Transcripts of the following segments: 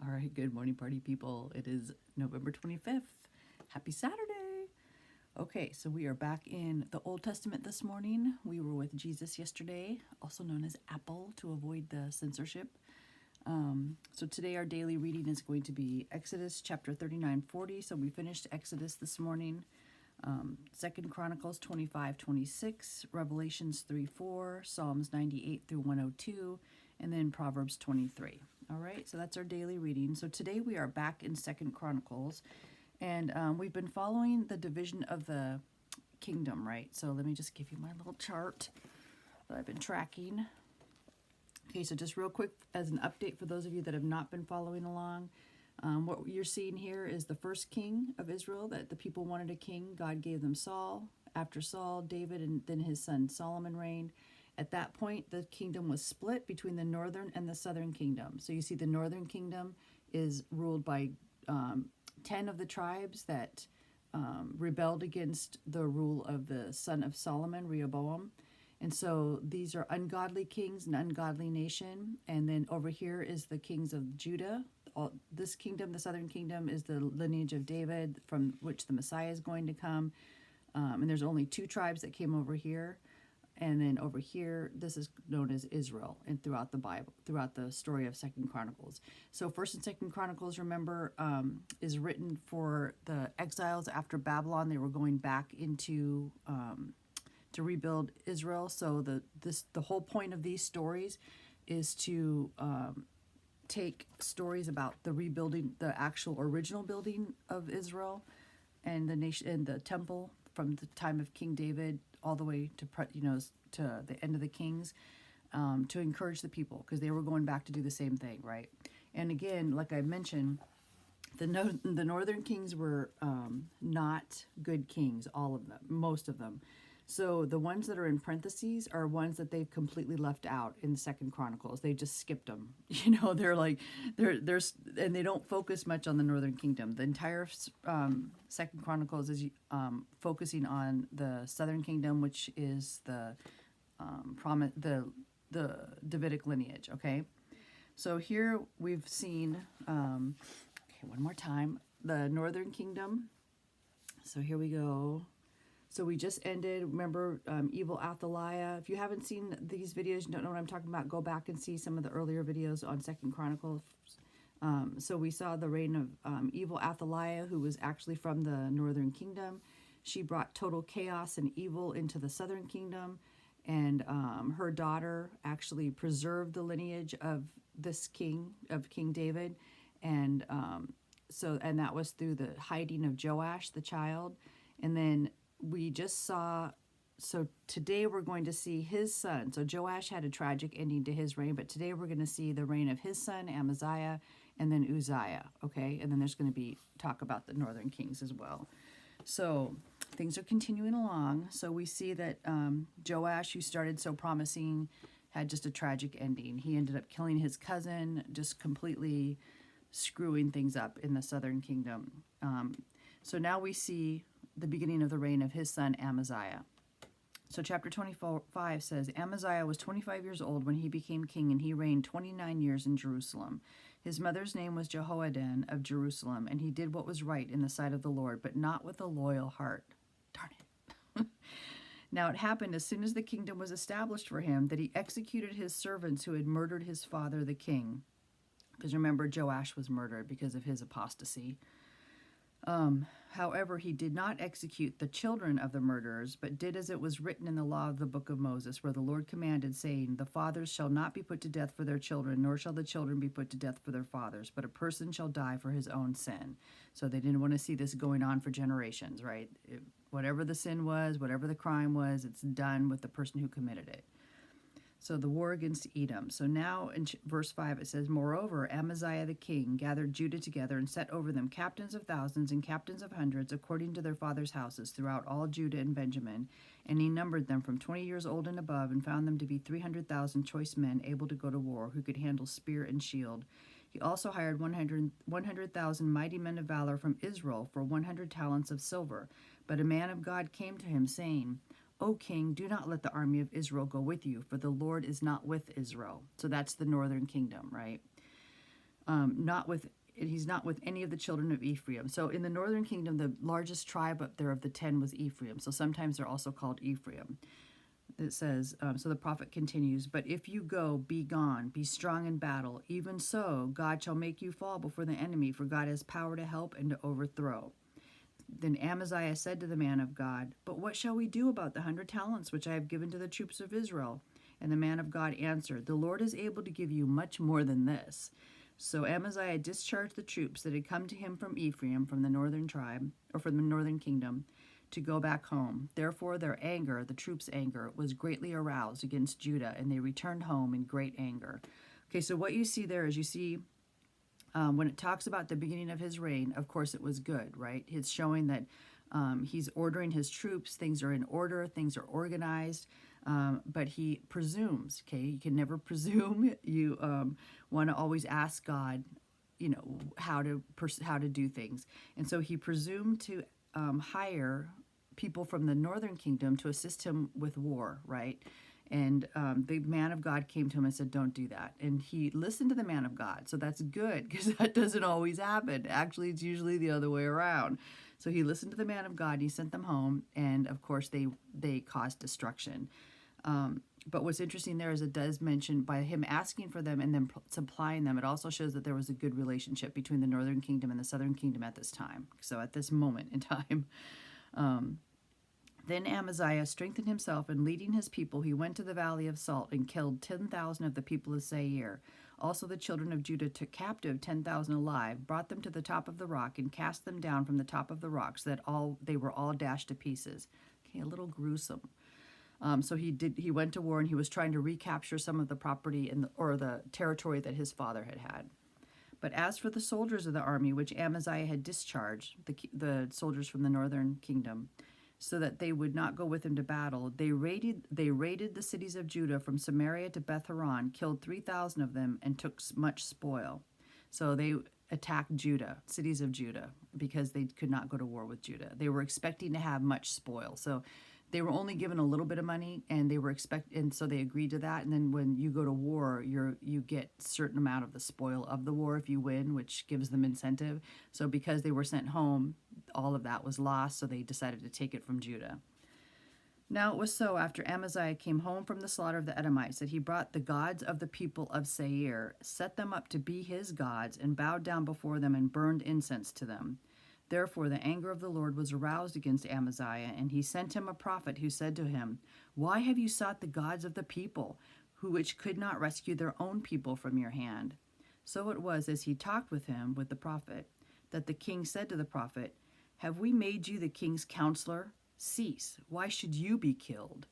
All right, good morning, party people. It is November 25th. Happy Saturday. Okay, so we are back in the Old Testament this morning. We were with Jesus yesterday, also known as Apple, to avoid the censorship. So today our daily reading is going to be Exodus chapter 39-40. So we finished Exodus this morning. 2 Chronicles 25-26, Revelations 3-4, Psalms 98 through 102, and then Proverbs 23. All right, so that's our daily reading. So today we are back in 2 Chronicles, and we've been following the division of the kingdom, right? So let me just give you my little chart that I've been tracking. Okay, so just real quick as an update for those of you that have not been following along. What you're seeing here is the first king of Israel, that the people wanted a king. God gave them Saul. After Saul, David, and then his son Solomon reigned. At that point, the kingdom was split between the northern and the southern kingdom. So you see the northern kingdom is ruled by 10 of the tribes that rebelled against the rule of the son of Solomon, Rehoboam. And so these are ungodly kings, an ungodly nation. And then over here is the kings of Judah. This kingdom, the southern kingdom, is the lineage of David, from which the Messiah is going to come. And there's only 2 tribes that came over here. And then over here, this is known as Israel, and throughout the Bible, throughout the story of 2 Chronicles. So 1 and 2 Chronicles, remember, is written for the exiles after Babylon. They were going back into to rebuild Israel. So the whole point of these stories is to take stories about the rebuilding, the actual original building of Israel and the nation and the temple from the time of King David all the way to to the end of the kings, to encourage the people, because they were going back to do the same thing, right? And again, like I mentioned, the northern kings were not good kings, all of them, most of them. So the ones that are in parentheses are ones that they've completely left out in the 2 Chronicles. They just skipped them. They're like, and they don't focus much on the northern kingdom. The entire 2 Chronicles is focusing on the southern kingdom, which is the Davidic lineage. Okay, so here we've seen. Okay, one more time, the northern kingdom. So here we go. So we just ended, remember, evil Athaliah. If you haven't seen these videos, you don't know what I'm talking about, go back and see some of the earlier videos on 2 Chronicles. So we saw the reign of evil Athaliah, who was actually from the northern kingdom. She brought total chaos and evil into the southern kingdom, and her daughter actually preserved the lineage of this king, of King David, and that was through the hiding of Joash, the child. And then we just saw, so today we're going to see his son. So Joash had a tragic ending to his reign, but today we're going to see the reign of his son, Amaziah, and then Uzziah, okay? And then there's going to be talk about the northern kings as well. So things are continuing along. So we see that Joash, who started so promising, had just a tragic ending. He ended up killing his cousin, just completely screwing things up in the southern kingdom. So now we see the beginning of the reign of his son Amaziah. So chapter 25 says, Amaziah was 25 years old when he became king, and he reigned 29 years in Jerusalem. His mother's name was Jehoaddan of Jerusalem, and he did what was right in the sight of the Lord, but not with a loyal heart. Darn it. Now it happened as soon as the kingdom was established for him that he executed his servants who had murdered his father the king. Because remember, Joash was murdered because of his apostasy. However, he did not execute the children of the murderers, but did as it was written in the law of the book of Moses, where the Lord commanded, saying, the fathers shall not be put to death for their children, nor shall the children be put to death for their fathers, but a person shall die for his own sin. So they didn't want to see this going on for generations, right? Whatever the sin was, whatever the crime was, it's done with the person who committed it. So the war against Edom. So now in verse 5 it says, Moreover, Amaziah the king gathered Judah together and set over them captains of thousands and captains of hundreds, according to their fathers' houses, throughout all Judah and Benjamin. And he numbered them from 20 years old and above, and found them to be 300,000 choice men able to go to war, who could handle spear and shield. He also hired 100,000 mighty men of valor from Israel for 100 talents of silver. But a man of God came to him, saying, O king, do not let the army of Israel go with you, for the Lord is not with Israel. So that's the northern kingdom, right? he's not with any of the children of Ephraim. So in the northern kingdom, the largest tribe up there of the 10 was Ephraim. So sometimes they're also called Ephraim. It says, so the prophet continues, but if you go, be gone, be strong in battle. Even so, God shall make you fall before the enemy, for God has power to help and to overthrow. Then Amaziah said to the man of God, but what shall we do about the 100 talents which I have given to the troops of Israel? And the man of God answered, the Lord is able to give you much more than this. So Amaziah discharged the troops that had come to him from Ephraim, from the northern tribe, or from the northern kingdom, to go back home. Therefore their anger, the troops' anger, was greatly aroused against Judah, and they returned home in great anger. Okay, so what you see there is you see when it talks about the beginning of his reign, of course it was good, right? It's showing that he's ordering his troops, things are in order, things are organized, but he presumes, okay? You can never presume. You want to always ask God, you know, how to do things. And so he presumed to hire people from the northern kingdom to assist him with war, right? And the man of God came to him and said, don't do that. And he listened to the man of God. So that's good, because that doesn't always happen. Actually, it's usually the other way around. So he listened to the man of God. He sent them home. And of course, they caused destruction. But what's interesting there is it does mention by him asking for them and then supplying them, it also shows that there was a good relationship between the northern kingdom and the southern kingdom at this time. So at this moment in time. Then Amaziah strengthened himself, and leading his people, he went to the valley of Salt and killed 10,000 of the people of Seir. Also the children of Judah took captive 10,000 alive, brought them to the top of the rock, and cast them down from the top of the rock, so that they were all dashed to pieces. Okay, a little gruesome. So he went to war, and he was trying to recapture some of the property or the territory that his father had had. But as for the soldiers of the army, which Amaziah had discharged, the soldiers from the northern kingdom, so that they would not go with him to battle, they raided the cities of Judah from Samaria to Beth-horon, killed 3,000 of them, and took much spoil. So they attacked Judah, cities of Judah, because they could not go to war with Judah. They were expecting to have much spoil. So they were only given a little bit of money, and so they agreed to that. And then when you go to war, you get a certain amount of the spoil of the war if you win, which gives them incentive. So because they were sent home, all of that was lost, so they decided to take it from Judah. Now it was so, after Amaziah came home from the slaughter of the Edomites, that he brought the gods of the people of Seir, set them up to be his gods, and bowed down before them and burned incense to them. Therefore the anger of the Lord was aroused against Amaziah, and he sent him a prophet who said to him, why have you sought the gods of the people, which could not rescue their own people from your hand? So it was, as he talked with him, with the prophet, that the king said to the prophet, have we made you the king's counselor? Cease. Why should you be killed?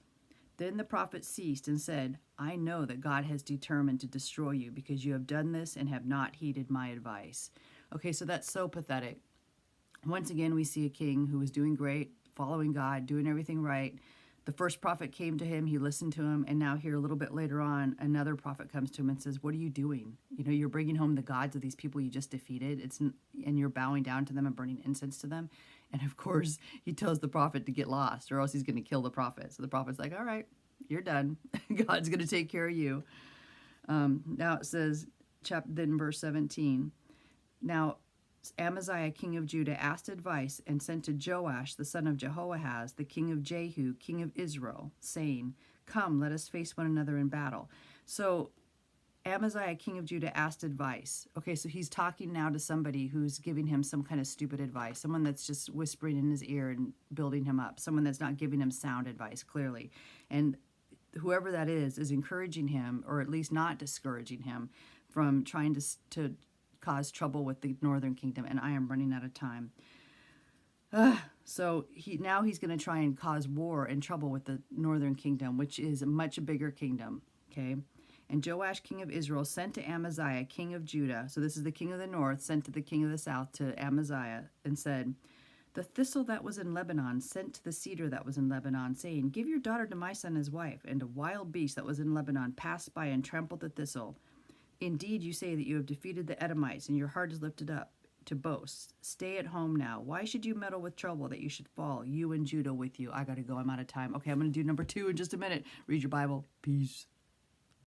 Then the prophet ceased and said, I know that God has determined to destroy you, because you have done this and have not heeded my advice. Okay, so that's so pathetic. Once again, we see a king who was doing great, following God, doing everything right. The first prophet came to him, he listened to him, and now here a little bit later on, another prophet comes to him and says, what are you doing? You know, you're bringing home the gods of these people you just defeated, and you're bowing down to them and burning incense to them. And of course, he tells the prophet to get lost, or else he's going to kill the prophet. So the prophet's like, all right, you're done. God's going to take care of you. Now it says, then verse 17, now Amaziah, king of Judah, asked advice and sent to Joash, the son of Jehoahaz, the king of Jehu, king of Israel, saying, come, let us face one another in battle. So Amaziah, king of Judah, asked advice. Okay, so he's talking now to somebody who's giving him some kind of stupid advice, someone that's just whispering in his ear and building him up, someone that's not giving him sound advice, clearly. And whoever that is encouraging him, or at least not discouraging him from trying to cause trouble with the northern kingdom. And I am running out of time. So he's going to try and cause war and trouble with the northern kingdom, which is a much bigger kingdom. Okay. And Joash, king of Israel, sent to Amaziah, king of Judah. So this is the king of the north, sent to the king of the south, to Amaziah, and said, the thistle that was in Lebanon sent to the cedar that was in Lebanon, saying, give your daughter to my son as wife. And a wild beast that was in Lebanon passed by and trampled the thistle. Indeed, you say that you have defeated the Edomites, and your heart is lifted up to boast. Stay at home now. Why should you meddle with trouble that you should fall, you and Judah with you? I got to go. I'm out of time. Okay, I'm going to do number 2 in just a minute. Read your Bible. Peace.